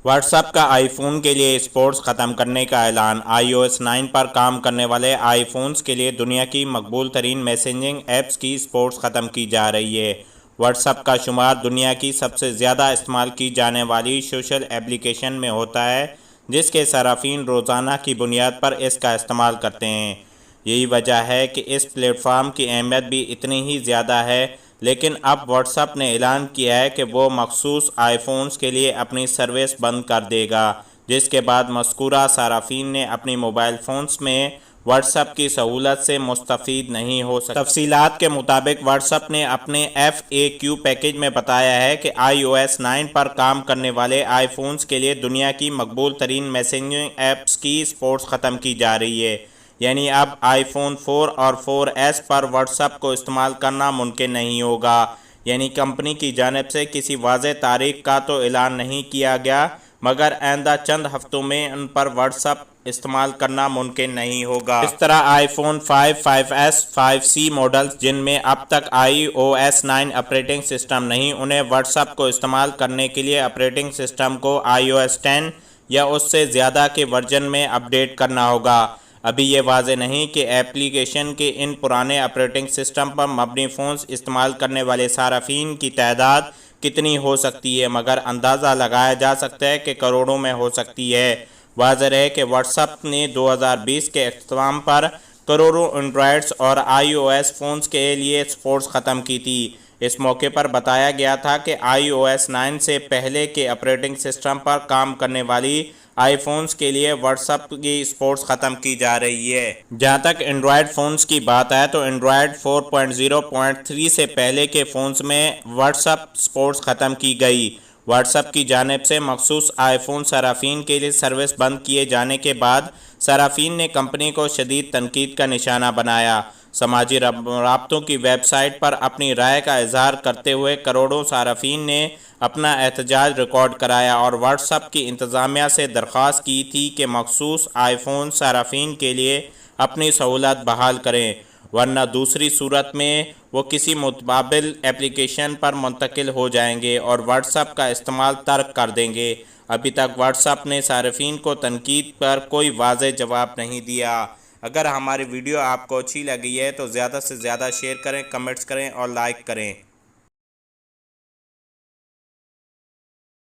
What's app کا آئی phone کے لیے سپورٹس ختم کرنے کا اعلان۔ iOS 9 پر کام کرنے والے آئی فونز کے لیے دنیا کی مقبول ترین میسنجنگ ایپس کی سپورٹس ختم کی جا رہی ہے۔ واٹس ایپ کا شمار دنیا کی سب سے زیادہ استعمال کی جانے والی سوشل ایپلیکیشن میں ہوتا ہے، جس کے صارفین روزانہ کی بنیاد پر اس کا استعمال کرتے ہیں۔ یہی وجہ ہے کہ اس پلیٹ فارم کی اہمیت بھی اتنی ہی زیادہ ہے، لیکن اب واٹس ایپ نے اعلان کیا ہے کہ وہ مخصوص آئی فونز کے لیے اپنی سروس بند کر دے گا، جس کے بعد مذکورہ صارفین نے اپنی موبائل فونز میں واٹس ایپ کی سہولت سے مستفید نہیں ہو سکتے۔ تفصیلات کے مطابق واٹس ایپ نے اپنے FAQ پیکج میں بتایا ہے کہ iOS 9 پر کام کرنے والے آئی فونز کے لیے دنیا کی مقبول ترین میسنجنگ ایپس کی سپورٹس ختم کی جا رہی ہے۔ یعنی اب آئی فون 4 اور 4S پر واٹس ایپ کو استعمال کرنا ممکن نہیں ہوگا۔ یعنی کمپنی کی جانب سے کسی واضح تاریخ کا تو اعلان نہیں کیا گیا، مگر آئندہ چند ہفتوں میں ان پر واٹس ایپ استعمال کرنا ممکن نہیں ہوگا۔ اس طرح آئی فون 5، 5S، 5C ماڈلز جن میں اب تک iOS 9 آپریٹنگ سسٹم نہیں، انہیں واٹس ایپ کو استعمال کرنے کے لیے آپریٹنگ سسٹم کو iOS 10 یا اس سے زیادہ کے ورژن میں اپ ڈیٹ کرنا ہوگا۔ ابھی یہ واضح نہیں کہ ایپلیکیشن کے ان پرانے آپریٹنگ سسٹم پر مبنی فونز استعمال کرنے والے صارفین کی تعداد کتنی ہو سکتی ہے، مگر اندازہ لگایا جا سکتا ہے کہ کروڑوں میں ہو سکتی ہے۔ واضح ہے کہ واٹس ایپ نے 2020 کے اختتام پر کروڑوں اینڈرائڈز اور iOS فونز کے لیے سپورٹس ختم کی تھی۔ اس موقع پر بتایا گیا تھا کہ iOS 9 سے پہلے کے آپریٹنگ سسٹم پر کام کرنے والی آئی فونز کے لیے واٹس ایپ کی سپورٹس ختم کی جا رہی ہے۔ جہاں تک اینڈرائڈ فونز کی بات ہے تو اینڈرائڈ 4.0.3 سے پہلے کے فونز میں واٹس ایپ سپورٹس ختم کی گئی۔ واٹس ایپ کی جانب سے مخصوص آئی فون صارفین کے لیے سروس بند کیے جانے کے بعد صارفین نے کمپنی کو شدید تنقید کا نشانہ بنایا۔ سماجی رابطوں کی ویب سائٹ پر اپنی رائے کا اظہار کرتے ہوئے کروڑوں صارفین نے اپنا احتجاج ریکارڈ کرایا اور واٹس ایپ کی انتظامیہ سے درخواست کی تھی کہ مخصوص آئی فون صارفین کے لیے اپنی سہولت بحال کریں، ورنہ دوسری صورت میں وہ کسی متبادل ایپلیکیشن پر منتقل ہو جائیں گے اور واٹس ایپ کا استعمال ترک کر دیں گے۔ ابھی تک واٹس ایپ نے صارفین کو تنقید پر کوئی واضح جواب نہیں دیا۔ اگر ہماری ویڈیو آپ کو اچھی لگی ہے تو زیادہ سے زیادہ شیئر کریں، کمنٹس کریں اور لائک کریں۔